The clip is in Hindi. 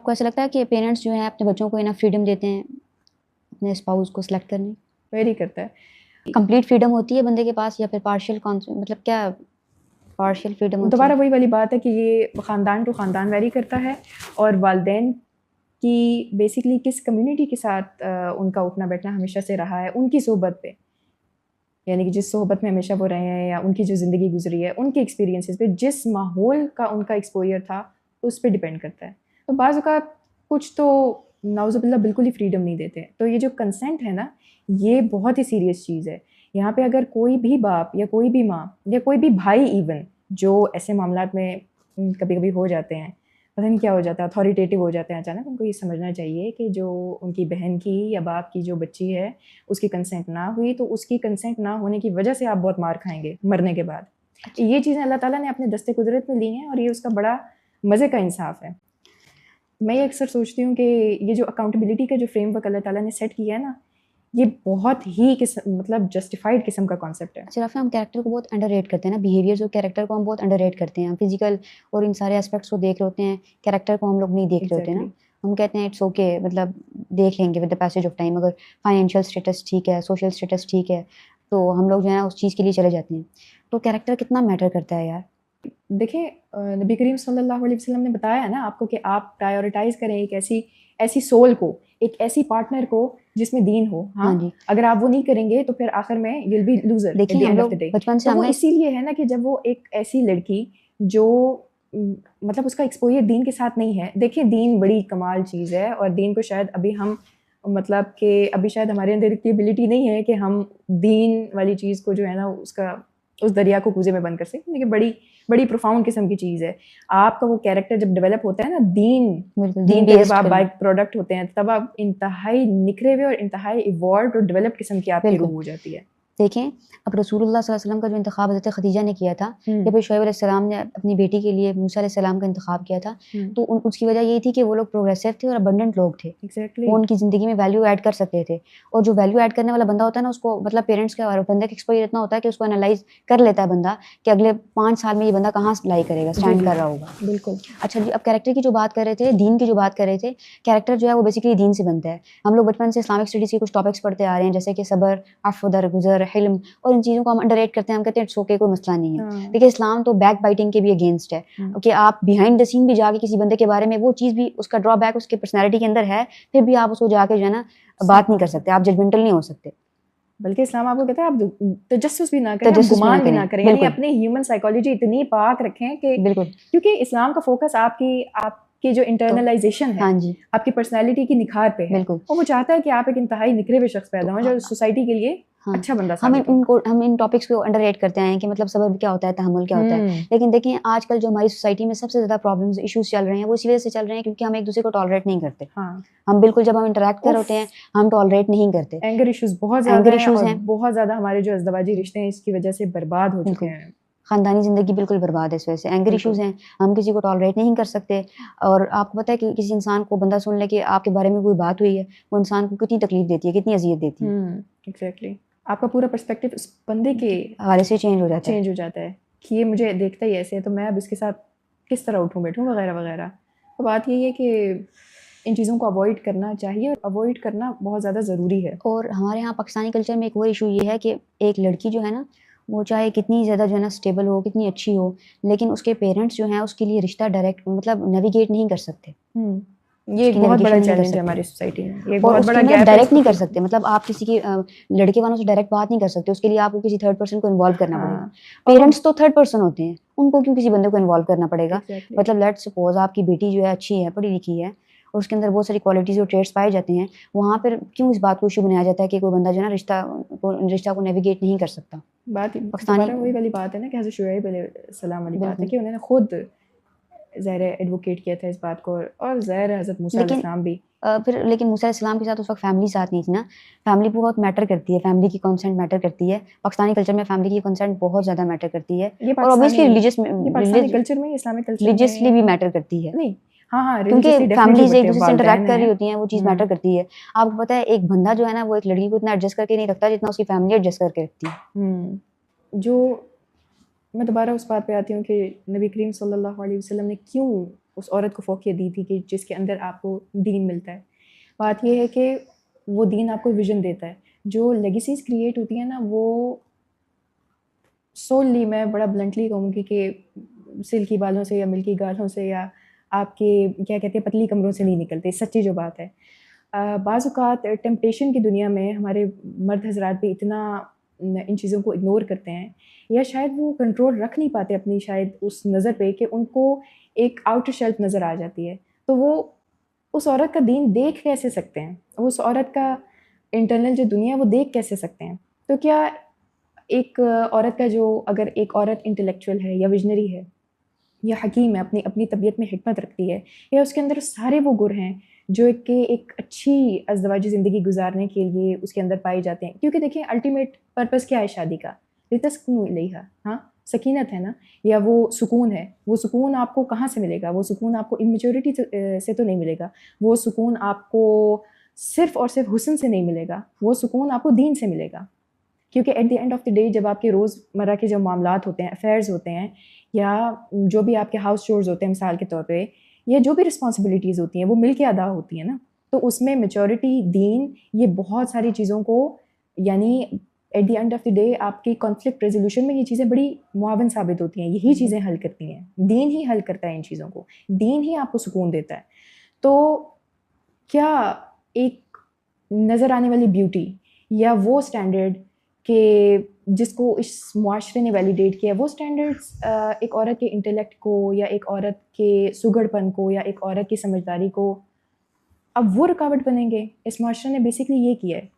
आपको ऐसा लगता है कि पेरेंट्स जो हैं अपने बच्चों को इनफ फ्रीडम देते हैं अपने स्पाउस को सिलेक्ट करने? वेरी करता है। कंप्लीट फ्रीडम होती है बंदे के पास या फिर पार्शियल मतलब क्या पार्शियल फ्रीडम होती दोबारा है? वही वाली बात है कि ये ख़ानदान टू ख़ानदान वेरी करता है, और वालिदैन की बेसिकली किस कम्युनिटी के साथ उनका उठना बैठना हमेशा से रहा है, उनकी सोहबत पे, यानी कि जिस सोहबत में हमेशा वो रहे हैं या उनकी जो ज़िंदगी गुजरी है, उनके एक्सपीरियंसेस पे, जिस माहौल का उनका एक्सपोजर था, उस पर डिपेंड करता है। तो बाज़ औक़ात कुछ तो नाउज़ुबिल्लाह बिल्कुल ही फ्रीडम नहीं देते। तो ये जो कंसेंट है ना, ये बहुत ही सीरियस चीज़ है। यहाँ पे अगर कोई भी बाप या कोई भी माँ या कोई भी भाई इवन जो ऐसे मामलात में कभी कभी हो जाते हैं, पता नहीं क्या हो जाता है, अथॉरिटेटिव हो जाते हैं अचानक, उनको ये समझना चाहिए कि जो उनकी बहन की या बाप की जो बच्ची है उसकी कंसेंट ना हुई, तो उसकी कंसेंट ना होने की वजह से आप बहुत मार खाएंगे मरने के बाद। अच्छा। ये चीज़ें अल्लाह ताला ने अपने दस्ते कुदरत में ली हैं, और ये उसका बड़ा मज़े का इंसाफ है। मैं ये अक्सर सोचती हूँ कि ये जो अकाउंटेबिलिटी का जो फ्रेमवर्क अल्लाह ताला ने सेट किया है ना, ये बहुत ही मतलब जस्टिफाइड किस्म का कॉन्सेप्ट है। अच्छा राफ़िया, हम कैरेक्टर को बहुत अंडररेट करते हैं ना, बिहेवियर्स और कैरेक्टर को हम बहुत अंडररेट करते हैं। हम फिजिकल और इन सारे एस्पेक्ट्स को देख रहे होते हैं, कैरेक्टर को हम लोग नहीं देख रहे होते हैं ना। हम कहते हैं इट्स ओके, मतलब देख लेंगे with the passage of time, अगर फाइनेंशियल स्टेटस ठीक है, सोशल स्टेटस ठीक है, तो हम लोग जो है उस चीज़ के लिए चले जाते हैं। तो कैरेक्टर कितना मैटर करता है यार? देखिए, नबी करीम सल्लल्लाहु अलैहि वसल्लम ने बताया है ना आपको कि आप प्रायोरिटाइज करें एक ऐसी ऐसी सोल को, एक ऐसी पार्टनर को जिसमें दीन हो। हाँ, हाँ जी। अगर आप वो नहीं करेंगे तो फिर आखिर में you will be loser at देखिए द हम एंड ऑफ लोग द डे। बचपन से तो वो हमें इसीलिए है ना कि जब वो एक ऐसी लड़की जो मतलब उसका एक्सपोजर दीन के साथ नहीं है। देखिए, दीन बड़ी कमाल चीज़ है, और दीन को शायद अभी हम मतलब कि अभी शायद हमारे अंदर इतनी एबिलिटी नहीं है कि हम दीन वाली चीज़ को जो है ना उसका उस दरिया को कूजे में बंद कर सकें। लेकिन बड़ी बड़ी प्रोफाउंड किस्म की चीज़ है। आपका वो कैरेक्टर जब डेवलप होता है ना, दीन के जब आप बाय प्रोडक्ट होते हैं, तब आप इंतहाई निखरे हुए और इंतहाई इवॉल्व्ड और डेवलप किस्म की आपकी रूह हो जाती है। देखें, अब रसूलुल्लाह सल्लल्लाहु अलैहि वसल्लम का जो इंतखाब हज़रत खदीजा ने किया था, या फिर शुएब अलैहिस्सलाम ने अपनी बेटी के लिए मूसा अलैहिस्सलाम का इंतखाब किया था, तो उसकी वजह ये थी कि वो लोग प्रोग्रेसिव थे और अबंडेंट लोग थे। वो उनकी ज़िंदगी में वैल्यू ऐड कर सकते थे, और जो वैल्यू ऐड करने वाला बंदा होता है ना, उसको मतलब पेरेंट्स का और बंदे का एक्सपोज़र इतना होता है कि उसको एनालाइज़ कर लेता है बंदा कि अगले 5 साल में ये बंदा कहाँ लाई करेगा, स्टैंड कर रहा होगा। बिल्कुल। अच्छा जी, अब कैरेक्टर की जो बात कर रहे थे, दीन की जो बात कर रहे थे, कैरेक्टर जो है वो बेसिकली दीन से बनता है। हम लोग बचपन से इस्लामिक स्टडीज़ के कुछ टॉपिक्स पढ़ते आ रहे हैं, जैसे कि सब्र, अफ़्व, दरगुज़र, हिल्म, और इन चीज़ों को हम अंडररेट करते हैं। हम कहते हैं इट्स ओके, कोई मसला नहीं है। देखिए, इस्लाम तो बैक बाइटिंग के भी अगेंस्ट है कि आप बिहाइंड द सीन भी जाके किसी बंदे के बारे में वो चीज़ भी उसका ड्रॉबैक उसके पर्सनैलिटी के अंदर है, फिर भी आप उसको जाके जो है ना बात नहीं कर सकते, आप जजमेंटल नहीं हो सकते। बल्कि इस्लाम आपको कहता है आप तजस्सुस भी ना करें, आप गुमान भी ना करें, यानी अपनी ह्यूमन साइकोलॉजी इतनी पाक रखें कि बिल्कुल, क्योंकि इस्लाम का फोकस आपकी जो इंटरनलाइजेशन है, हाँ जी, आपकी पर्सनैलिटी की निखार पे है, बिल्कुल। और वो चाहता है कि आप एक इंतहाई निखरे हुए शख्स पैदा हों जो सोसाइटी के लिए हाँ, अच्छा बंदा साबित हो। हम इन टॉपिक्स को अंडररेट करते हैं कि मतलब सब्र क्या होता है, तहम्मुल क्या होता है। लेकिन देखिए, आजकल जो हमारी सोसाइटी में सबसे ज़्यादा प्रॉब्लम्स, इश्यूज़ चल रहे हैं, वो इसी वजह से चल रहे हैं क्योंकि हम एक-दूसरे को टॉलरेट नहीं करते। हाँ। हम बिल्कुल जब हम इंटरैक्ट कर रहे होते हैं, हम टॉलरेट नहीं करते। एंगर इश्यूज़ बहुत ज़्यादा हैं, और बहुत ज़्यादा हमारे जो अज़दवाजी रिश्ते हैं इसकी वजह से बर्बाद हो चुके हैं। ख़ानदानी ज़िंदगी बिल्कुल बर्बाद है इस वजह से। एंगर इश्यूज़ हैं, हम किसी को टॉलरेट नहीं कर सकते, और आपको पता है कि किसी इंसान को बंदा सुन ले कि आपके बारे में कोई बात हुई है, वो इंसान को कितनी तकलीफ़ देती है, कितनी अज़ियत देती है। एग्ज़ैक्टली। आपका पूरा पर्सपेक्टिव उस बंदे के हवाले से चेंज हो जाता है कि ये मुझे देखता ही ऐसे है, तो मैं अब इसके साथ किस तरह उठूँ बैठूँ वगैरह वगैरह। तो बात यही है कि इन चीज़ों को अवॉइड करना चाहिए, और अवॉइड करना बहुत ज़्यादा ज़रूरी है। और हमारे यहाँ पाकिस्तानी कल्चर में एक और इशू ये है कि एक लड़की जो है ना, वो चाहे कितनी ज़्यादा जो है ना स्टेबल हो, कितनी अच्छी हो, लेकिन उसके पेरेंट्स जो हैं उसके लिए रिश्ता डायरेक्ट मतलब नेविगेट नहीं कर सकते। ये एक बहुत बड़ा चैलेंज है हमारी सोसाइटी में। ये बहुत बड़ा गैप है। डायरेक्ट नहीं कर सकते, मतलब आप किसी की लड़के वालों से डायरेक्ट बात नहीं कर सकते, उसके लिए आपको किसी थर्ड पर्सन को इन्वॉल्व करना पड़ेगा। पेरेंट्स तो थर्ड पर्सन होते हैं, उनको क्यों किसी बंदे को इन्वॉल्व करना पड़ेगा? मतलब लेट्स सपोज आपकी बेटी जो है अच्छी है, पढ़ी लिखी है, और उसके अंदर बहुत सारी क्वालिटीज़ और ट्रेट्स पाए जाते हैं, वहाँ पर क्यों इस बात को इशू बनाया जाता है कि कोई बंदा जो है ना रिश्ता को नेविगेट नहीं कर सकता? पाकिस्तानी वही वाली बात है ना कि हज़रत शुएब अलैहिस्सलाम वाली बात है कि उन्होंने खुद ज़ाहिर एडवोकेट किया था इस बात को, और ज़ाहिर हज़रत मूसा अलैहिस्सलाम भी। लेकिन मूसा अलैहिस्सलाम के साथ उस वक्त फैमिली साथ नहीं थी ना। फैमिली बहुत मैटर करती है, फैमिली की कंसेंट मैटर करती है। पाकिस्तानी कल्चर में फैमिली की कंसेंट बहुत ज़्यादा मैटर करती है, और ऑब्वियसली रिलीजियसली भी मैटर करती है। नहीं, हाँ, क्योंकि फैमिलीज एक दूसरे से इंटरैक्ट कर रही होती हैं, वो चीज़ मैटर करती है। आपको पता है एक बंदा जो है ना, वो एक लड़की को इतना एडजस्ट करके नहीं रखता जितना उसकी फैमिली एडजस्ट करके रखती है। जो मैं दोबारा उस बात पे आती हूँ कि नबी करीम सल्लल्लाहु अलैहि वसल्लम ने क्यों उस औरत को फ़ौक़ियत दी थी कि जिसके अंदर आपको दीन मिलता है। बात ये है कि वो दीन आपको विज़न देता है। जो लेगेसीज़ क्रिएट होती हैं ना, वो सोलली मैं बड़ा ब्लंटली कहूँगी कि सिल्की बालों से या मिल्की गालों से या आपके क्या कहते हैं पतली कमरों से नहीं निकलते, सच्ची जो बात है। बाज़ औक़ात टेम्पटेशन की दुनिया में हमारे मर्द हज़रात भी इतना इन चीज़ों को इग्नोर करते हैं या शायद वो कंट्रोल रख नहीं पाते अपनी शायद उस नज़र पे कि उनको एक आउटर शेल्फ नज़र आ जाती है। तो वो उस औरत का दीन देख कैसे सकते हैं? उस औरत का इंटरनल जो दुनिया है वो देख कैसे सकते हैं? तो क्या एक औरत का जो अगर एक औरत इंटेलेक्चुअल है या विज़नरी है या हकीम है, अपनी अपनी तबीयत में हिकमत रखती है या उसके अंदर सारे वो गुण हैं जो एक अच्छी अज़दवाजी ज़िंदगी गुजारने के लिए उसके अंदर पाए जाते हैं। क्योंकि देखिए अल्टीमेट पर्पस क्या है शादी का? लितस्कुनु इलैहा, हाँ, सकीनत है ना, या वो सुकून है। वो सुकून आपको कहाँ से मिलेगा? वो सुकून आपको इमैच्योरिटी से तो नहीं मिलेगा। वो सुकून आपको सिर्फ़ और सिर्फ़ हुस्न से नहीं मिलेगा। वो सुकून आपको दीन से मिलेगा। क्योंकि at the end of the day जब आपके रोज़मर्रा के जो मामलात होते हैं, अफ़ेयर्स होते हैं या जो भी आपके हाउस चोर्स होते हैं मिसाल के तौर पे, या जो भी रिस्पॉन्सिबिलिटीज़ होती हैं वो मिल के अदा होती हैं ना, तो उसमें मैच्योरिटी, दीन, ये बहुत सारी चीज़ों को यानी at the end of the day आपकी कॉन्फ्लिक्ट रेज़ोल्यूशन में ये चीज़ें बड़ी मुआवन साबित होती हैं। यही चीज़ें हल करती हैं। दीन ही हल करता है इन चीज़ों को। दीन ही आपको सुकून देता है। तो क्या एक नज़र आने वाली ब्यूटी या वो स्टैंडर्ड कि जिसको इस मुआशरे ने वैलिडेट किया, वो स्टैंडर्ड्स एक औरत के इंटेलेक्ट को या एक औरत के सुघड़पन को या एक औरत की समझदारी को अब वो रुकावट बनेंगे? इस मुआशरे ने बेसिकली ये किया है